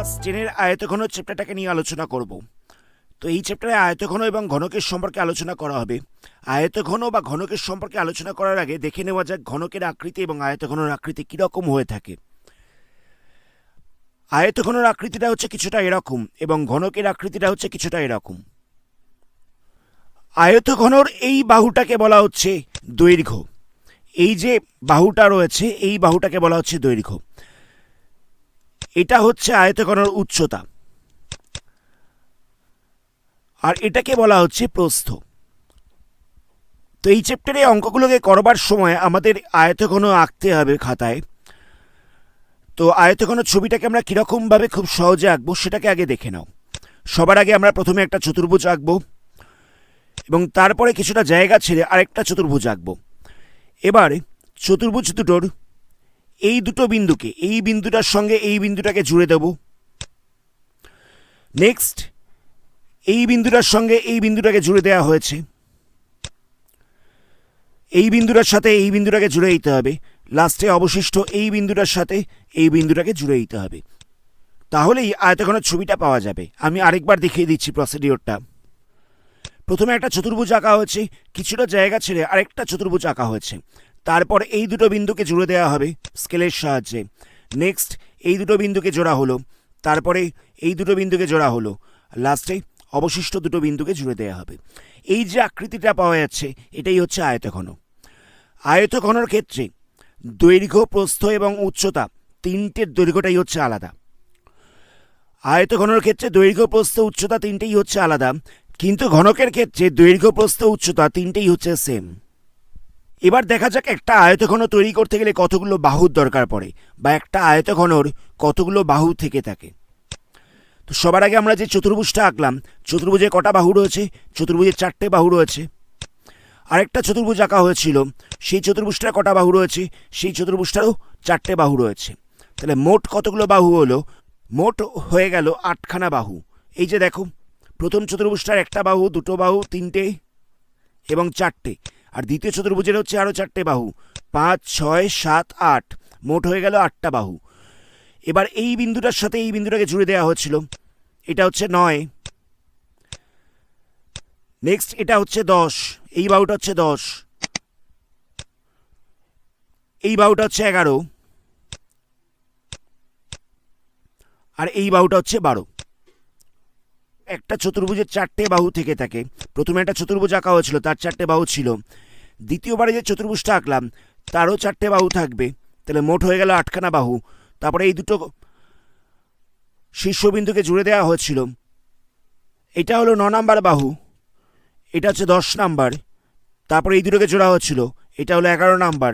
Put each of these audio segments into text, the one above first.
Class 10-এর আয়তঘন চ্যাপ্টারটাকে নিয়ে আলোচনা করব। তো এই চ্যাপ্টারে আয়তঘন এবং ঘনকের সম্পর্কে আলোচনা করা হবে। আয়তঘন বা ঘনকের সম্পর্কে আলোচনা করার আগে দেখে নেওয়া যাক ঘনকের আকৃতি এবং আয়তঘনের আকৃতি কীরকম হয়ে থাকে। আয়তঘনের আকৃতিটা হচ্ছে কিছুটা এরকম এবং ঘনকের আকৃতিটা হচ্ছে কিছুটা এরকম। আয়তঘনর এই বাহুটাকে বলা হচ্ছে দৈর্ঘ্য। এই যে বাহুটা রয়েছে এই বাহুটাকে বলা হচ্ছে দৈর্ঘ্য। এটা হচ্ছে আয়তঘনর উচ্চতা আর এটাকে বলা হচ্ছে প্রস্থ। তো এই চ্যাপ্টারে অঙ্কগুলোকে করবার সময় আমাদের আয়তঘন আঁকতে হবে খাতায়। তো আয়তঘন ছবিটাকে আমরা কীরকমভাবে খুব সহজে আঁকবো সেটাকে আগে দেখে নাও। সবার আগে আমরা প্রথমে একটা চতুর্ভুজ আঁকবো এবং তারপরে কিছুটা জায়গা ছেড়ে আরেকটা চতুর্ভুজ আঁকবো। এবার চতুর্ভুজ দুটোর এই দুটো বিন্দুকে এই বিন্দুটার সঙ্গে এই বিন্দুটাকে জুড়ে দেব। নেক্সট এই বিন্দুটার সঙ্গে এই বিন্দুটাকে জুড়ে দেওয়া হয়েছে। এই বিন্দুটার সাথে এই বিন্দুটাকে জুড়ে দিতে হবে। লাস্টে অবশিষ্ট এই বিন্দুটার সাথে এই বিন্দুটাকে জুড়ে দিতে হবে। তাহলেই আয়তঘনের ছবিটা পাওয়া যাবে। আমি আরেকবার দেখিয়ে দিচ্ছি প্রসিডিওরটা। প্রথমে একটা চতুর্ভুজ আঁকা হয়েছে, কিছুটা জায়গা ছেড়ে আরেকটা চতুর্ভুজ আঁকা হয়েছে। তারপর এই দুটো বিন্দুকে জুড়ে দেওয়া হবে স্কেলের সাহায্যে। নেক্সট এই দুটো বিন্দুকে জোড়া হলো, তারপরে এই দুটো বিন্দুকে জোড়া হলো, লাস্টে অবশিষ্ট দুটো বিন্দুকে জুড়ে দেওয়া হবে। এই যে আকৃতিটা পাওয়া যাচ্ছে এটাই হচ্ছে আয়তঘন। আয়তঘনর ক্ষেত্রে দৈর্ঘ্য, প্রস্থ এবং উচ্চতা তিনটের দৈর্ঘ্যটাই হচ্ছে আলাদা। আয়তঘনর ক্ষেত্রে দৈর্ঘ্য, প্রস্থ, উচ্চতা তিনটেই হচ্ছে আলাদা, কিন্তু ঘনকের ক্ষেত্রে দৈর্ঘ্য, প্রস্থ, উচ্চতা তিনটেই হচ্ছে সেম। এবার দেখা যাক একটা আয়তঘন তৈরি করতে গেলে কতগুলো বাহুর দরকার পড়ে বা একটা আয়তঘনর কতগুলো বাহু থেকে থাকে। তো সবার আগে আমরা যে চতুর্ভুজটা আঁকলাম, চতুর্ভুজে কটা বাহু রয়েছে? চতুর্ভুজের 4টে বাহু রয়েছে। আরেকটা চতুর্ভুজ আঁকা হয়েছিল, সেই চতুর্ভুজটার কটা বাহু রয়েছে? সেই চতুর্ভুজটারও 4টে বাহু রয়েছে। তাহলে মোট কতগুলো বাহু হলো? মোট হয়ে গেল 8খানা বাহু। এই যে দেখো, প্রথম চতুর্ভুজটার একটা বাহু, দুটো বাহু, তিনটে এবং 4টে। আর দ্বিতীয় চতুর্ভুজের হচ্ছে আরও 4টে বাহু, 5, 6, 7, 8, মোট হয়ে গেল 8টা বাহু। এবার এই বিন্দুটার সাথে এই বিন্দুটাকে জুড়ে দেওয়া হচ্ছিল, এটা হচ্ছে 9। নেক্সট এটা হচ্ছে 10, এই বাহুটা হচ্ছে 10, এই বাহুটা হচ্ছে 11 আর এই বাহুটা হচ্ছে 12। একটা চতুর্ভুজের 4টে বাহু থেকে থাকে। প্রথমে একটা চতুর্ভুজ আঁকা হয়েছিল, তার 4টে বাহু ছিল। দ্বিতীয়বারে যে চতুর্ভুজটা আঁকলাম তারও 4টে বাহু থাকবে, তাহলে মোট হয়ে গেল 8খানা বাহু। তারপরে এই দুটো শীর্ষবিন্দুকে জুড়ে দেওয়া হয়েছিল, এটা হলো 9 নাম্বার বাহু, এটা হচ্ছে 10 নাম্বার। তারপরে এই দুটোকে জোড়া হচ্ছিল, এটা হলো 11 নাম্বার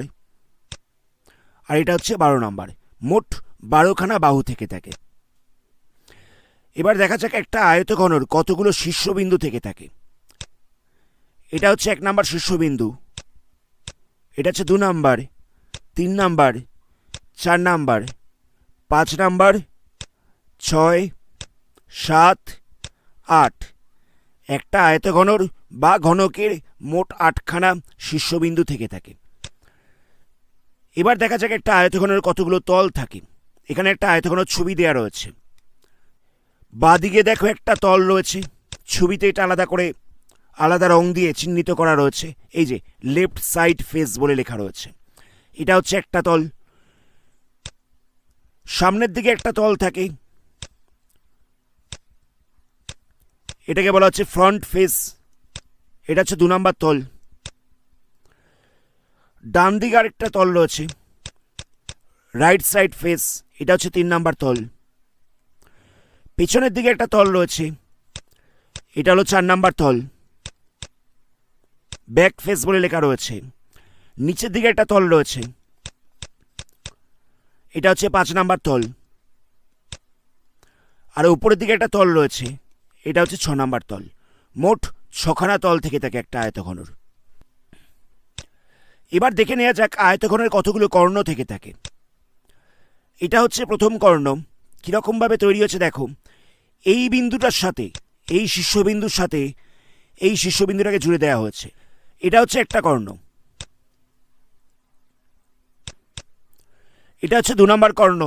আর এটা হচ্ছে 12 নাম্বার। মোট 12খানা বাহু থেকে থাকে। এবার দেখা যাক একটা আয়তঘনর কতগুলো শীর্ষবিন্দু থেকে থাকে। এটা হচ্ছে 1 নাম্বার শীর্ষবিন্দু, এটা হচ্ছে 2 নাম্বার, 3 নাম্বার, 4 নাম্বার, 5 নাম্বার, 6, 7, 8। একটা আয়তঘনর বা ঘনকের মোট 8খানা শীর্ষবিন্দু থেকে থাকে। এবার দেখা যাক একটা আয়তঘনের কতগুলো তল থাকে। এখানে একটা আয়তঘনের ছবি দেওয়া রয়েছে। বাঁদিকে দেখো একটা তল রয়েছে, ছবিতে এটা আলাদা করে আলাদা রং দিয়ে চিহ্নিত করা রয়েছে। এই যে লেফট সাইড ফেস বলে লেখা রয়েছে, এটা হচ্ছে একটা তল। সামনের দিকে একটা তল থাকে, এটাকে বলা হচ্ছে ফ্রন্ট ফেস, এটা হচ্ছে 2 নাম্বার তল। ডান দিকে আরেকটা তল রয়েছে, রাইট সাইড ফেস, এটা হচ্ছে 3 নাম্বার তল। পেছনের দিকে একটা তল রয়েছে, এটা হলো 4 নাম্বার তল, ব্যাক ফেস বলে লেখা রয়েছে। নিচের দিকে একটা তল রয়েছে, এটা হচ্ছে 5 নাম্বার তল। আর উপরের দিকে একটা তল রয়েছে, এটা হচ্ছে 6 নাম্বার তল। মোট 6খানা তল থেকে থাকে একটা আয়তঘনর। এবার দেখে নেওয়া যাক আয়তঘনের কতগুলো কর্ণ থেকে থাকে। এটা হচ্ছে প্রথম কর্ণ। কীরকমভাবে তৈরি হচ্ছে দেখো, এই বিন্দুটার সাথে এই শীর্ষবিন্দুর সাথে এই শীর্ষবিন্দুটাকে জুড়ে দেওয়া হয়েছে, এটা হচ্ছে একটা কর্ণ। এটা হচ্ছে 2 নাম্বার কর্ণ,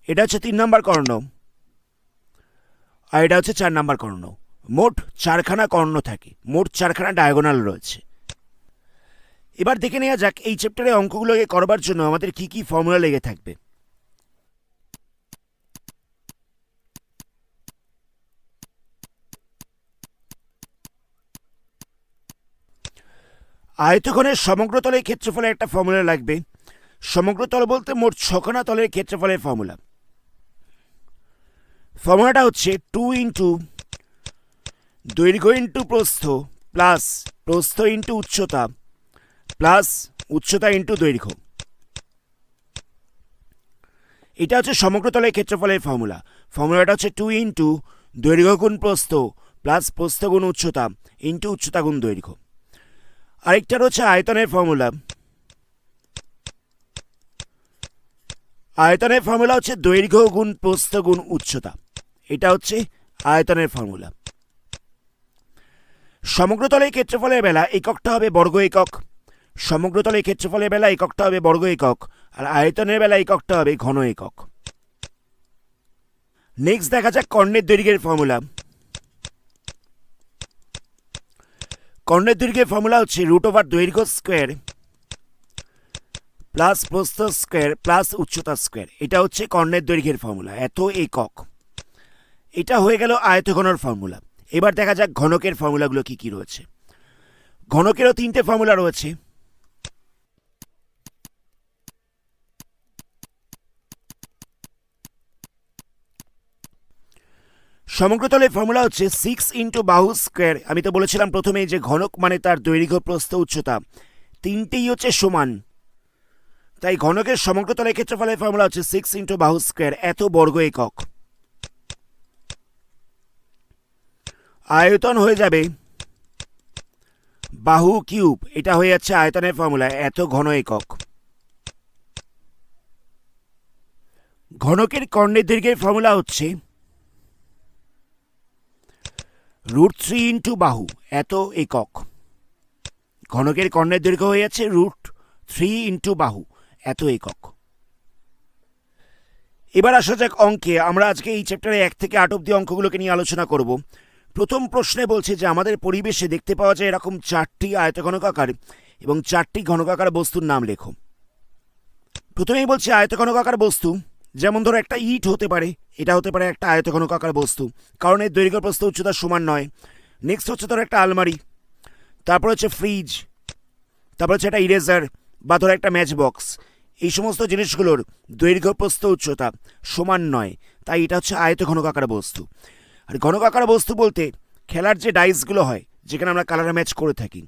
এটা হচ্ছে 3 নম্বর কর্ণ, আর এটা হচ্ছে 4 নম্বর কর্ণ। মোট 4খানা কর্ণ থাকে, মোট 4খানা ডায়াগোনাল রয়েছে। এবার দেখে নেওয়া যাক এই চ্যাপ্টারে অঙ্কগুলোকে করবার জন্য আমাদের কি কি ফর্মুলা লেগে থাকবে। আয়তঘনের সমগ্র তলের ক্ষেত্রফলের একটা ফর্মুলা লাগবে। সমগ্র তল বলতে মোট 6খানা তলের ক্ষেত্রফলের ফর্মুলা। ফর্মুলাটা হচ্ছে 2 ইন্টু দৈর্ঘ্য ইন্টু প্রস্থ প্লাস প্রস্থ ইন্টু উচ্চতা প্লাস উচ্চতা ইন্টু দৈর্ঘ্য। এটা হচ্ছে সমগ্র তলের ক্ষেত্রফলের ফর্মুলা। ফর্মুলাটা হচ্ছে 2 ইন্টু দৈর্ঘ্য গুণ প্রস্থ প্লাস প্রস্থ গুণ উচ্চতা ইন্টু উচ্চতা গুণ দৈর্ঘ্য। আরেকটা রয়েছে আয়তনের ফর্মুলা। আয়তনের ফর্মুলা হচ্ছে দৈর্ঘ্য গুণ প্রস্থ গুণ উচ্চতা। এটা হচ্ছে আয়তনের ফর্মুলা। সমগ্র তলের ক্ষেত্রফলের বেলা এককটা হবে বর্গ একক, সমগ্র তলের ক্ষেত্রফলের বেলা এককটা হবে বর্গ একক, আর আয়তনের বেলা এককটা হবে ঘন একক। নেক্সট দেখা যাক কর্ণের দৈর্ঘ্যের ফর্মুলা। কর্ণের দৈর্ঘ্যের ফর্মুলা হচ্ছে √ দৈর্ঘ্য স্কোয়ার প্লাস প্রস্থ স্কোয়ার প্লাস উচ্চতা স্কোয়ার। এটা হচ্ছে কর্ণের দৈর্ঘ্যের ফর্মুলা, এত একক। এটা হয়ে গেল আয়তঘনর ফর্মুলা। এবার দেখা যাক ঘনকের ফর্মুলাগুলো কি কি রয়েছে। ঘনকেরও 3টে ফর্মুলা রয়েছে। সমগ্র তলের ফর্মুলা হচ্ছে 6 ইন্টু বাহু স্কোয়ার। আমি তো বলেছিলাম প্রথমেই যে ঘনক মানে তার দৈর্ঘ্য প্রস্থ উচ্চতা তিনটেই হচ্ছে সমান, তাই ঘনকের সমগ্র তলের ক্ষেত্রফলের ফর্মুলা হচ্ছে 6 ইন্টু বাহু স্কোয়ার, এত বর্গ একক। আয়তন হয়ে যাবে বাহু কিউব, এটা হয়ে যাচ্ছে আয়তনের ফর্মুলা, এত ঘন একক। ঘনকের কর্ণের দৈর্ঘ্যের ফর্মুলা হচ্ছে √3 ইন্টু বাহু, এত একক। ঘনকের কর্ণের দৈর্ঘ্য হয়ে যাচ্ছে √3 ইন্টু বাহু, এত একক। এবার আসা যাক অঙ্কে। আমরা আজকে এই চ্যাপ্টারে 1 থেকে 8 অব্দি অঙ্কগুলোকে নিয়ে আলোচনা করব। প্রথম প্রশ্নে বলছে যে আমাদের পরিবেশে দেখতে পাওয়া যায় এরকম 4টি আয়তঘনকাকার এবং 4টি ঘনকাকার বস্তুর নাম লেখো। প্রথমেই বলছে আয়তঘনকাকার বস্তু, যেমন ধরো একটা ইট হতে পারে, এটা হতে পারে একটা আয়তঘনকাকার বস্তু, কারণ এর দৈর্ঘ্য প্রস্থ উচ্চতা সমান নয়। নেক্সট হচ্ছে ধরো একটা আলমারি, তারপর হচ্ছে ফ্রিজ, তারপর হচ্ছে একটা ইরেজার বা ধরো একটা ম্যাচ বক্স। এই সমস্ত জিনিসগুলোর দৈর্ঘ্য প্রস্থ উচ্চতা সমান নয়, তাই এটা হচ্ছে আয়তঘনকাকার বস্তু। আর ঘনকাকার বস্তু বলতে খেলার যে ডাইসগুলো হয়, যেখানে আমরা কালার ম্যাচ করে থাকি,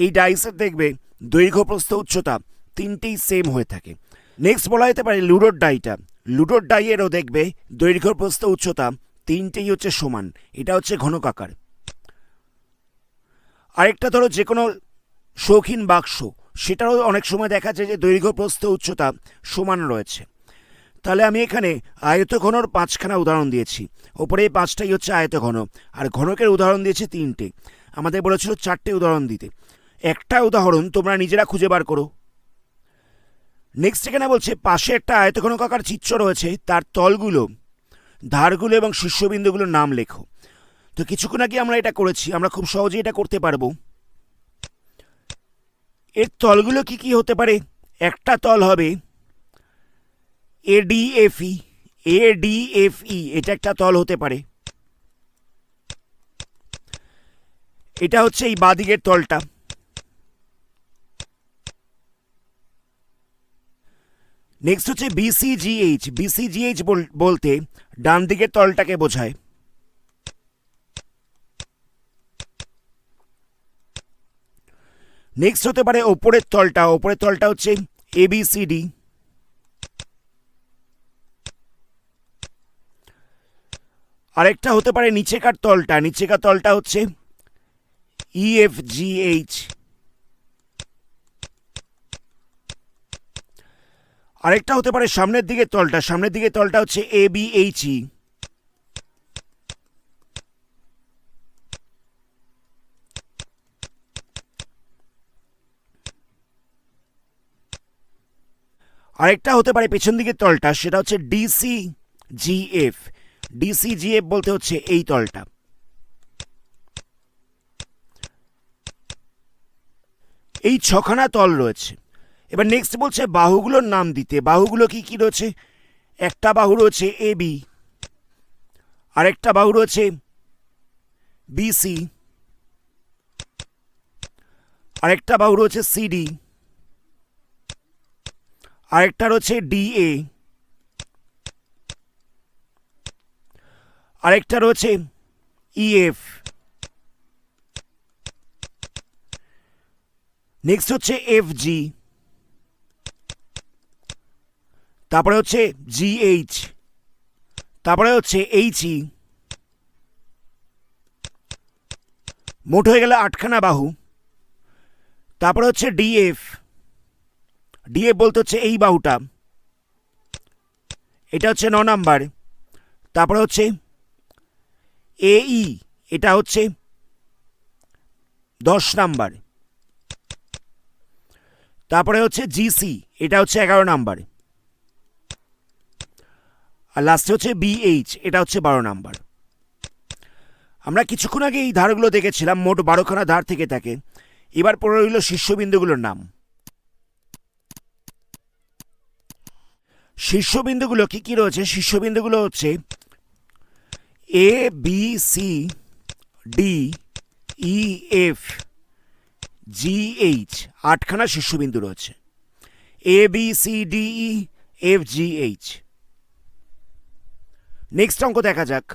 এই ডাইসের দেখবে দৈর্ঘ্য প্রস্থ উচ্চতা তিনটেই সেম হয়ে থাকে। নেক্সট বলা যেতে পারে লুডোর ডাইটা। লুডোর ডাইয়েরও দেখবে দৈর্ঘ্য প্রস্থ উচ্চতা তিনটেই হচ্ছে সমান, এটা হচ্ছে ঘনকাকার। আরেকটা ধরো যে কোনো শৌখিন বাক্স, সেটারও অনেক সময় দেখা যায় যে দৈর্ঘ্য প্রস্থ উচ্চতা সমান রয়েছে। তাহলে আমি এখানে আয়তঘনর 5খানা উদাহরণ দিয়েছি, ওপরে এই 5টাই হচ্ছে আয়তঘন, আর ঘনকের উদাহরণ দিয়েছি 3টে। আমাদের বলেছিল 4টে উদাহরণ দিতে, একটা উদাহরণ তোমরা নিজেরা খুঁজে বার করো। নেক্সট এখানে বলছে পাশে একটা আয়তঘনকাকার চিত্র রয়েছে, তার তলগুলো, ধারগুলো এবং শীর্ষবিন্দুগুলোর নাম লেখো। তো কিছুক্ষণ আগে আমরা এটা করেছি, আমরা খুব সহজেই এটা করতে পারবো। এর তলগুলো কি কি হতে পারে? একটা তল হবে ADFE, ADFE, এটা একটা তল হতে পারে। এটা হচ্ছে এই বাঁদিকের তলটা। নেক্সট হচ্ছে BCGH, BCGH বলতে ডান দিকের তলটাকে বোঝায়। নেক্সট হতে পারে ওপরের তলটা, ওপরের তলটা হচ্ছে ABCD। আরেকটা হতে পারে নিচেকার তলটা, নিচেকার তলটা হচ্ছে EFGH। আরেকটা হতে পারে সামনের দিকের তলটা, সামনের দিকের তলটা হচ্ছে ABHE। আরেকটা হতে পারে পেছন দিকের তলটা, সেটা হচ্ছে DCGF। DCGF বলতে হচ্ছে এই তলটা। এই ছখানা তল রয়েছে। এবার নেক্সট বলছে বাহুগুলোর নাম দিতে। বাহুগুলো কি কি রয়েছে? একটা বাহু রয়েছে AB, আরেকটা বাহু রয়েছে BC, আরেকটা বাহু রয়েছে CD, আরেকটা রয়েছে DA, আরেকটা রয়েছে EF, নেক্সট হচ্ছে FG, তারপরে হচ্ছে GH, তারপরে হচ্ছে HE। মোট হয়ে গেল 8খানা বাহু। তারপরে হচ্ছে DF। DF বলতে হচ্ছে এই বাহুটা, এটা হচ্ছে 9 নাম্বার। তারপরে হচ্ছে AE, এটা হচ্ছে 10 নাম্বার। তারপরে হচ্ছে GC, এটা হচ্ছে 11 নাম্বার। আর লাস্টে হচ্ছে BH, এটা হচ্ছে 12 নাম্বার। আমরা কিছুক্ষণ আগে এই ধারগুলো দেখেছিলাম, মোট 12খানা ধার থেকে থাকে। এবার পড়ে রইল শীর্ষবিন্দুগুলোর নাম। শীর্ষবিন্দুগুলো কি কি রয়েছে? শীর্ষবিন্দুগুলো হচ্ছে ABCDEF GH, 8খানা শীর্ষবিন্দু রয়েছে। ABCDEFGH। নেক্সট অঙ্ক দেখা যাক।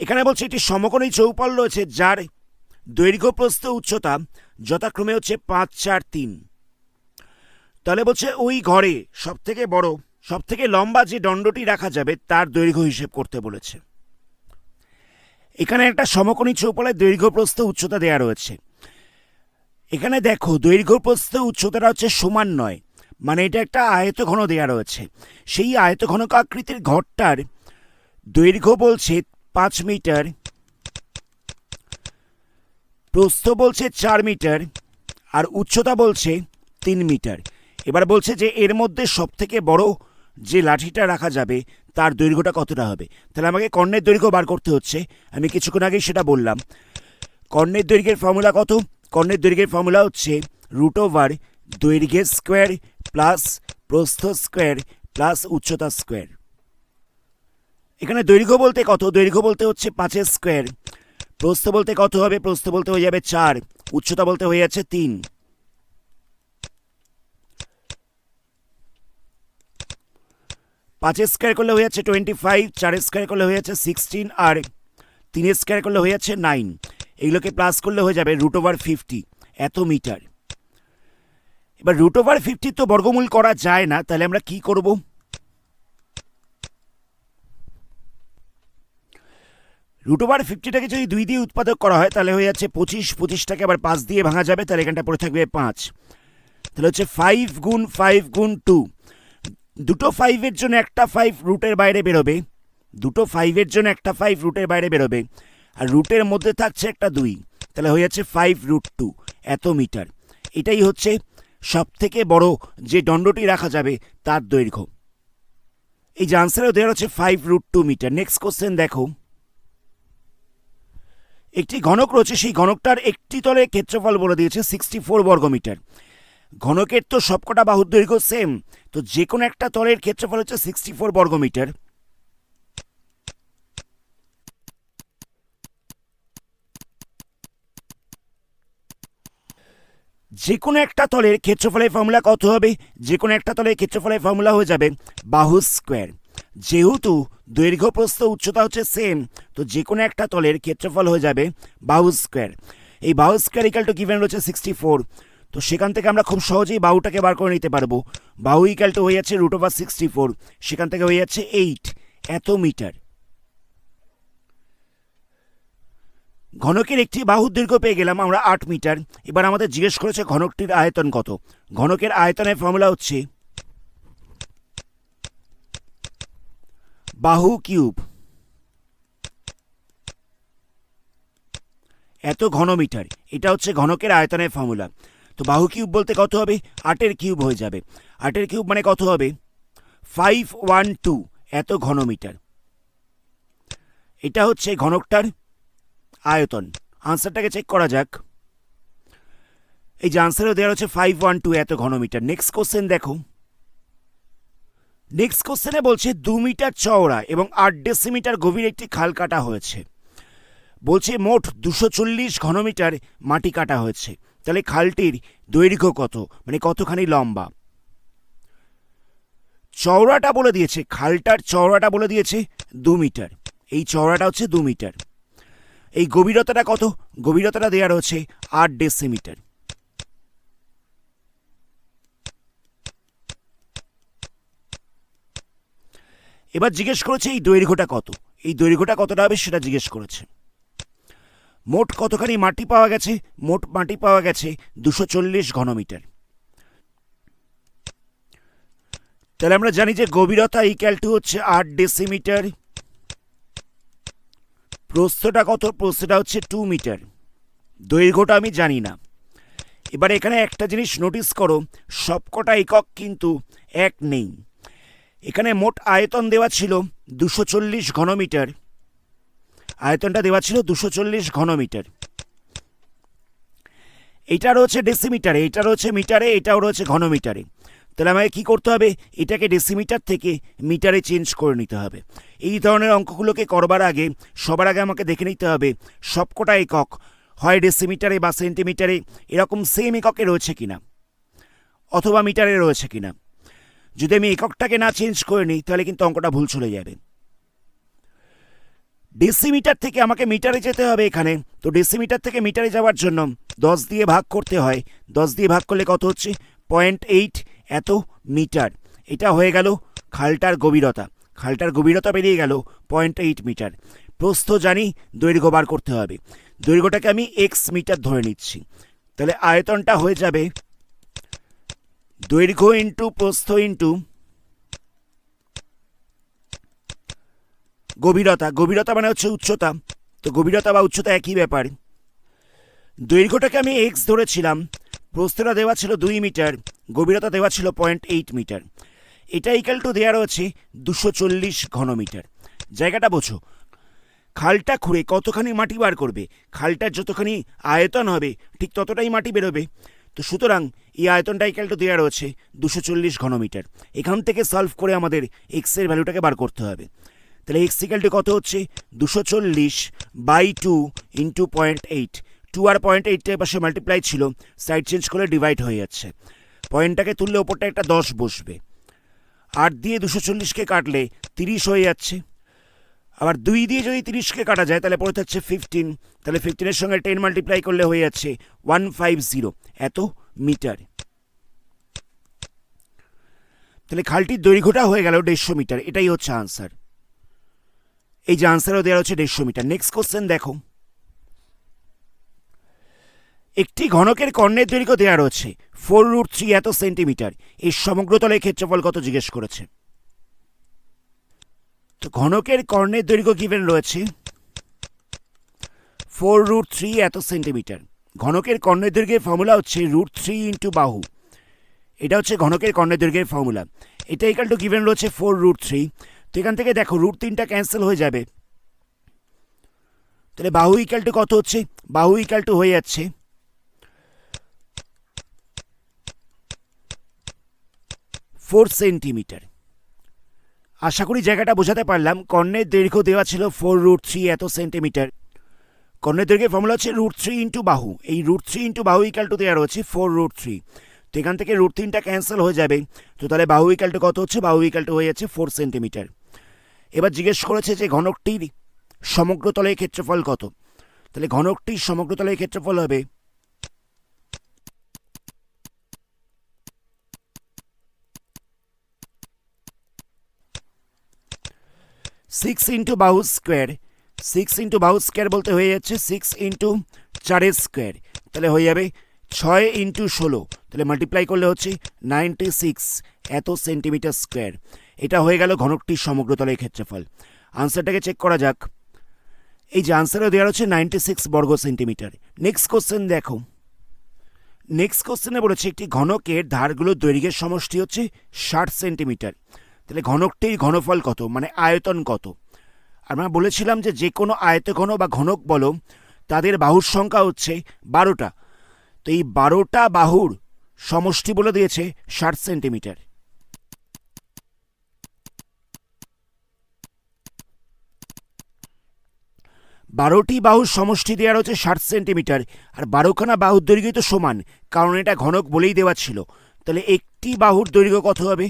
এখানে বলছে একটি সমকোণী চৌপল রয়েছে যার দৈর্ঘ্য প্রস্থ উচ্চতা যথাক্রমে হচ্ছে 5, 4, 3। তাহলে বলছে ওই ঘরে সবথেকে বড় সবথেকে লম্বা যে দণ্ডটি রাখা যাবে তার দৈর্ঘ্য হিসেব করতে বলেছে। এখানে একটা সমকোণী চৌপলের দৈর্ঘ্য প্রস্থ উচ্চতা দেয়া রয়েছে। এখানে দেখো দৈর্ঘ্য প্রস্থ উচ্চতাটা হচ্ছে সমান নয়, মানে এটা একটা আয়তঘন দেয়া রয়েছে। সেই আয়তঘনক আকৃতির ঘরটার দৈর্ঘ্য বলছে 5 মিটার, প্রস্থ বলছে 4 মিটার, আর উচ্চতা বলছে 3 মিটার। এবার বলছে যে এর মধ্যে সবথেকে বড় যে লাঠিটা রাখা যাবে তার দৈর্ঘ্যটা কতটা হবে। তাহলে আমাকে কর্ণের দৈর্ঘ্য বার করতে হচ্ছে। আমি কিছুক্ষণ আগেই সেটা বললাম। কর্ণের দৈর্ঘ্যের ফর্মুলা কত? কর্ণের দৈর্ঘ্যের ফর্মুলা হচ্ছে √ দৈর্ঘ্যের স্কোয়ার প্লাস প্রস্থ স্কোয়ার প্লাস উচ্চতা স্কোয়ার। এখানে দৈর্ঘ্য বলতে কত? দৈর্ঘ্য বলতে হচ্ছে 5 স্কোয়ার। প্রস্থ বলতে কত হবে? প্রস্থ বলতে হয়ে যাবে 4, উচ্চতা বলতে হয়ে যাচ্ছে 3। 5 স্কোয়ার করলে হয়ে যাচ্ছে 25, 4 স্কোয়ার করলে হয়ে যাচ্ছে 16, আর 3 স্কোয়ার করলে হয়ে যাচ্ছে 9। এগুলোকে প্লাস করলে হয়ে যাবে √50, এত মিটার। এবার √50 তো বর্গমূল করা যায় না, তাহলে আমরা কি করব? √50টাকে যদি 2 দিয়ে উৎপাদক করা হয় তাহলে হয়ে যাচ্ছে 25। 25টাকে আবার 5 দিয়ে ভাঙা যাবে, তাহলে এখানটা পড়ে থাকবে 5। তাহলে হচ্ছে 5 গুণ 5 গুণ 2। দুটো 5-এর জন্য একটা 5 রুটের বাইরে বেরোবে, দুটো 5-এর জন্য একটা 5 রুটের বাইরে বেরোবে, আর রুটের মধ্যে থাকছে একটা 2, তাহলে হয়ে যাচ্ছে 5√2, এত মিটার। এটাই হচ্ছে সব থেকে বড় যে দণ্ডটি রাখা যাবে তার দৈর্ঘ্য। এই যে আনসারও দেওয়া হচ্ছে 5√2 মিটার। নেক্সট কোশ্চেন দেখো। একটি ঘনক রয়েছে, সেই ঘনকটার একটি তলের ক্ষেত্রফল বলে দিয়েছে 64 বর্গমিটার। ঘনকের তো সবকটা বাহুর দৈর্ঘ্য সেম, তো যে কোনো একটা তলের ক্ষেত্রফল হচ্ছে 64 বর্গমিটার। যে কোনো একটা তলের ক্ষেত্রফলের ফর্মুলা কত হবে? যে কোনো একটা তলের ক্ষেত্রফলের ফর্মুলা হয়ে যাবে বাহু স্কোয়ার। যেহেতু দৈর্ঘ্য প্রস্থ উচ্চতা হচ্ছে সেম, তো যে কোনো একটা তলের ক্ষেত্রফল হয়ে যাবে বাহু স্কোয়ার। এই বাহু স্কোয়ার ইকাল টু গিভেন রয়েছে 64, তো সেখান থেকে আমরা খুব সহজেই বাহুটাকে বার করে নিতে পারবো। বাহু ইকাল টু হয়ে যাচ্ছে √64, সেখান থেকে হয়ে যাচ্ছে 8, এত মিটার। ঘনকের একটি বাহুর দৈর্ঘ্য পেয়ে গেলাম আমরা 8 মিটার। এবার আমাদের জিজ্ঞেস করেছে ঘনকটির আয়তন কত। ঘনকের আয়তনের ফর্মুলা হচ্ছে বাহু কিউব এত ঘনমিটার। এটা হচ্ছে ঘনকের আয়তনের ফর্মুলা। তো বাহু কিউব বলতে কত হবে? 8-এর কিউব হয়ে যাবে। 8-এর কিউব মানে কত হবে? 512 এত ঘনমিটার। এটা হচ্ছে ঘনকটার আয়তন। আনসারটাকে চেক করা যাক। এই যে আনসারও দেওয়া হচ্ছে 512 এত ঘনমিটার। নেক্সট কোশ্চেন দেখো। নেক্সট কোশ্চেনে বলছে 2 মিটার চওড়া এবং 8 ডেসিমিটার গভীর একটি খাল কাটা হয়েছে। বলছে মোট 240 ঘনমিটার মাটি কাটা হয়েছে। তাহলে খালটির দৈর্ঘ্য কত, মানে কতখানি লম্বা? চওড়াটা বলে দিয়েছে, খালটার চওড়াটা বলে দিয়েছে 2 মিটার। এই চওড়াটা হচ্ছে 2 মিটার। এই গভীরতাটা কত? গভীরতাটা দেওয়া রয়েছে 8 ডেসিমিটার। এবার জিজ্ঞেস করেছে এই দৈর্ঘ্যটা কত, এই দৈর্ঘ্যটা কতটা হবে সেটা জিজ্ঞেস করেছে। মোট কতখানি মাটি পাওয়া গেছে? মোট মাটি পাওয়া গেছে 240 ঘনমিটার। তাহলে আমরা জানি যে গভীরতা ইকুয়াল টু হচ্ছে 8 ডেসিমিটার। প্রস্থটা কত? প্রস্থটা হচ্ছে 2 মিটার। দৈর্ঘ্যটা আমি জানি না। এবার এখানে একটা জিনিস নোটিস করো, সবকটা একক কিন্তু এক নেই। এখানে মোট আয়তন দেওয়া ছিল 240 ঘনমিটার। আয়তনটা দেওয়া ছিল 240 ঘনমিটার। এটা রয়েছে ডেসিমিটারে, এটা রয়েছে মিটারে, এটাও রয়েছে ঘনমিটারে। তাহলে আমাকে কী করতে হবে? এটাকে ডেসিমিটার থেকে মিটারে চেঞ্জ করে নিতে হবে। এই ধরনের অঙ্কগুলোকে করবার আগে সবার আগে আমাকে দেখে নিতে হবে সবকটা একক হয় ডেসিমিটারে বা সেন্টিমিটারে এরকম সেম এককে রয়েছে কিনা, অথবা মিটারে রয়েছে কিনা। যদি আমি এককটাকে না চেঞ্জ করে নিই তাহলে কিন্তু অঙ্কটা ভুল চলে যাবে। ডেসিমিটার থেকে আমাকে মিটারে যেতে হবে এখানে। তো ডেসিমিটার থেকে মিটারে যাওয়ার জন্য 10 দিয়ে ভাগ করতে হয়। 10 দিয়ে ভাগ করলে কত হচ্ছে? 0.8 এত মিটার। এটা হয়ে গেল খালটার গভীরতা। খালটার গভীরতা বেরিয়ে গেল 0.8 মিটার। প্রস্থ জানি, দৈর্ঘ্য বার করতে হবে। দৈর্ঘ্যটাকে আমি x মিটার ধরে নিচ্ছি। তাহলে আয়তনটা হয়ে যাবে দৈর্ঘ্য ইন্টু প্রস্থ ইন্টু গভীরতা। গভীরতা মানে হচ্ছে উচ্চতা। তো গভীরতা বা উচ্চতা একই ব্যাপার। দৈর্ঘ্যটাকে আমি x ধরেছিলাম, প্রস্থটা দেওয়া ছিল 2 মিটার, গভীরতা দেওয়া ছিল 0.8 মিটার। এটা ইকুয়াল টু দেওয়া রয়েছে 240 ঘনমিটার। জায়গাটা বোঝো, খালটা খুঁড়ে কতখানি মাটি বার করবে? খালটার যতখানি আয়তন হবে ঠিক ততটাই মাটি বেরোবে। তো সুতরাং এই আয়তনটা ইকুয়াল টু দেওয়া রয়েছে 240 ঘনমিটার। এখান থেকে সলভ করে আমাদের এক্সের ভ্যালুটাকে বার করতে হবে। তাহলে এক্স ইকুয়াল টু কত হচ্ছে? 240/2 ইন্টু 0.8। 2 আর 0.8 পাশে মাল্টিপ্লাই ছিল, সাইড চেঞ্জ করলে ডিভাইড হয়ে যাচ্ছে। পয়েন্টটাকে তুললে ওপরটা একটা 10 বসবে। 8 দিয়ে 240কে কাটলে 30 হয়ে যাচ্ছে। আবার 2 দিয়ে যদি 30কে কাটা যায় তাহলে পড়ে থাকছে 15। তাহলে 15-এর সঙ্গে 10 মাল্টিপ্লাই করলে হয়ে যাচ্ছে 150 এত মিটার। তাহলে খালটির দৈর্ঘ্যটা হয়ে গেল 150 মিটার। এটাই হচ্ছে আনসার। এই যে আনসারও দেওয়া হচ্ছে 150 মিটার। নেক্সট কোশ্চেন দেখো। একটি ঘনকের কর্ণের দৈর্ঘ্য দেওয়া রয়েছে 4√3 এত সেন্টিমিটার। এর সমগ্রতলের ক্ষেত্রফল কত জিজ্ঞেস করেছে। তো ঘনকের কর্ণের দৈর্ঘ্য গিভেন রয়েছে 4√3 এত সেন্টিমিটার। ঘনকের কর্ণের দৈর্ঘ্যের ফর্মুলা হচ্ছে √3 ইন্টু বাহু। এটা হচ্ছে ঘনকের কর্ণের দৈর্ঘ্যের ফর্মুলা। এটা ইকুয়াল টু গিভেন রয়েছে 4√3। তো এখান থেকে দেখো √3টা ক্যান্সেল হয়ে যাবে। তাহলে বাহু ইকুয়াল টু কত হচ্ছে? বাহু ইকুয়াল টু হয়ে যাচ্ছে 4 সেন্টিমিটার। আশা করি জায়গাটা বোঝাতে পারলাম। কর্ণের দৈর্ঘ্য দেওয়া ছিল 4√3 এত সেন্টিমিটার। কর্ণের দৈর্ঘ্যের ফর্মুলা হচ্ছে √3 ইন্টু বাহু। এই √3 ইন্টু বাহু ইকুয়াল টু দেওয়া রয়েছে 4√3। তো এখান থেকে √3টা ক্যান্সেল হয়ে যাবে। তো তাহলে বাহু ইকুয়াল টু কত হচ্ছে? বাহু ইকুয়াল টু হয়ে যাচ্ছে 4 সেন্টিমিটার। এবার জিজ্ঞেস করেছে যে ঘনকটির সমগ্রতলের ক্ষেত্রফল কত। তাহলে ঘনকটির সমগ্রতলের ক্ষেত্রফল হবে 6 ইন্টু বাহু স্কোয়ার। 6 ইন্টু বাহু স্কোয়ার বলতে হয়ে যাচ্ছে 6 ইন্টু 4 স্কোয়ার। তাহলে হয়ে যাবে 6 ইন্টু 16। তাহলে মাল্টিপ্লাই করলে হচ্ছে 96 এত সেন্টিমিটার স্কোয়ার। এটা হয়ে গেল ঘনকটির সমগ্রতলের ক্ষেত্রফল। আনসারটাকে চেক করা যাক। এই যে আনসারও দেওয়া হচ্ছে 96 বর্গ সেন্টিমিটার। নেক্সট কোশ্চেন দেখো। নেক্সট কোশ্চেনে বলেছে একটি ঘনকের ধারগুলোর দৈর্ঘ্যের সমষ্টি হচ্ছে 60 সেন্টিমিটার। তাহলে ঘনকটির ঘনফল কত, মানে আয়তন কত? আমরা বলেছিলাম যে কোনো আয়তঘন বা ঘনক বলো তাদের বাহুর সংখ্যা হচ্ছে 12টা। তো এই 12টা বাহুর সমষ্টি বলে দিয়েছে 60 সেন্টিমিটার। বারোটি বাহুর সমষ্টি দেওয়ার হচ্ছে 60 সেন্টিমিটার, আর 12খানা বাহুর দৈর্ঘ্য তো সমান, কারণ এটা ঘনক বলেই দেওয়া ছিল। তাহলে একটি বাহুর দৈর্ঘ্য কত হবে?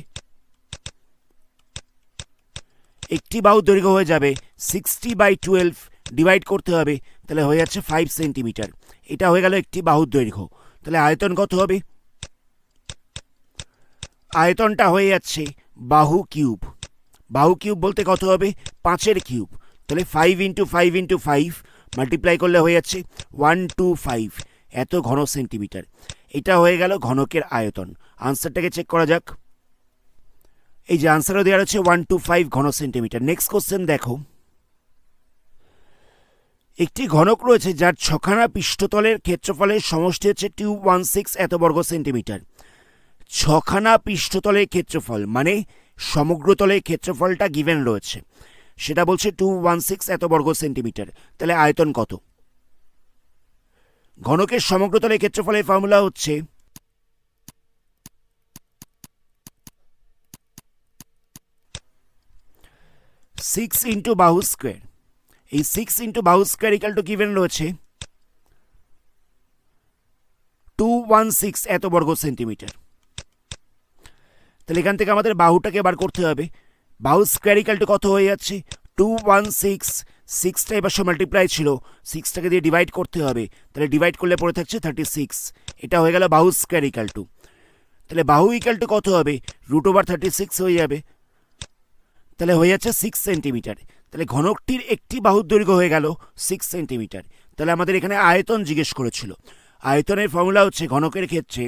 একটি বাহুর দৈর্ঘ্য হয়ে যাবে 60/12 ডিভাইড করতে হবে, তাহলে হয়ে যাচ্ছে 5 সেন্টিমিটার। এটা হয়ে গেল একটি বাহুর দৈর্ঘ্য। তাহলে আয়তন কত হবে? আয়তনটা হয়ে যাচ্ছে বাহু কিউব। বাহু কিউব বলতে কত হবে? 5-এর কিউব। তাহলে 5 × 5 × 5 মাল্টিপ্লাই করলে হয়ে যাচ্ছে 125 এত ঘন সেন্টিমিটার। এটা হয়ে গেল ঘনকের আয়তন। আনসারটাকে চেক করা যাক। এই যে আনসারও দেওয়া হচ্ছে 125 ঘন সেন্টিমিটার। নেক্সট কোশ্চেন দেখো, একটি ঘনক রয়েছে যার 6খানা পৃষ্ঠতলের ক্ষেত্রফলের সমষ্টি হচ্ছে 216 এত বর্গ সেন্টিমিটার। 6খানা পৃষ্ঠতলের ক্ষেত্রফল মানে সমগ্র তলের ক্ষেত্রফলটা গিভেন রয়েছে, সেটা বলছে 216 এত বর্গ সেন্টিমিটার। তাহলে আয়তন কত? ঘনকের সমগ্র তলের ক্ষেত্রফলের ফর্মুলা হচ্ছে সিক্স ইন্টু বাহু স্কোয়ার। এই 6 ইন্টু বাহু স্কোয়ার ইকাল টু গিভেন রয়েছে 216 এত বর্গ সেন্টিমিটার। তাহলে এখান থেকে আমাদের বাহুটাকে বার করতে হবে। বাহু স্কোয়ার ইকাল টু কত হয়ে যাচ্ছে? 216। 6টা এবার মাল্টিপ্লাই ছিল, 6টাকে দিয়ে ডিভাইড করতে হবে, তাহলে ডিভাইড করলে পড়ে থাকছে 36। এটা হয়ে গেল বাহু স্কোয়ার ইকাল টু। তাহলে বাহু ইকাল টু কত হবে? √36 হয়ে যাবে। তাহলে হয়ে যাচ্ছে 6 সেন্টিমিটার। তাহলে ঘনকটির একটি বাহুর দৈর্ঘ্য হয়ে গেল 6 সেন্টিমিটার। তাহলে আমাদের এখানে আয়তন জিজ্ঞেস করেছিল। আয়তনের ফর্মুলা হচ্ছে ঘনকের ক্ষেত্রে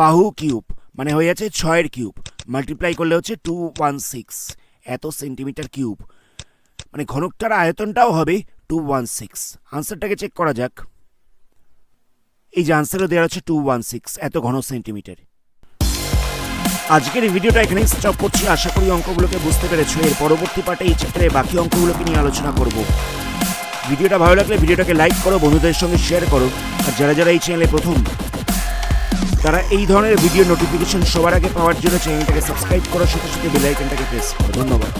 বাহু কিউব, মানে হয়ে যাচ্ছে 6-এর কিউব, মাল্টিপ্লাই করলে হচ্ছে 216 এত সেন্টিমিটার কিউব, মানে ঘনকটার আয়তনটাও হবে 216। আনসারটাকে চেক করা যাক। এই যে আনসারও দেওয়া হচ্ছে 216 এত ঘন সেন্টিমিটার। আজকের এই ভিডিওটা এখানেই স্টপ করছি। আশা করি অঙ্কগুলোকে বুঝতে পেরেছো। এর পরবর্তী পার্টে এই চ্যাপ্টারে বাকি অঙ্কগুলোকে নিয়ে আলোচনা করব। ভিডিওটা ভালো লাগলে ভিডিওটাকে লাইক করো, বন্ধুদের সঙ্গে শেয়ার করো, আর যারা যারা এই চ্যানেলে প্রথম তারা এই ধরনের ভিডিও নোটিফিকেশন সবার আগে পাওয়ার জন্য চ্যানেলটাকে সাবস্ক্রাইব করার সাথে সাথে বেল আইকনটাকে প্রেস করো। ধন্যবাদ।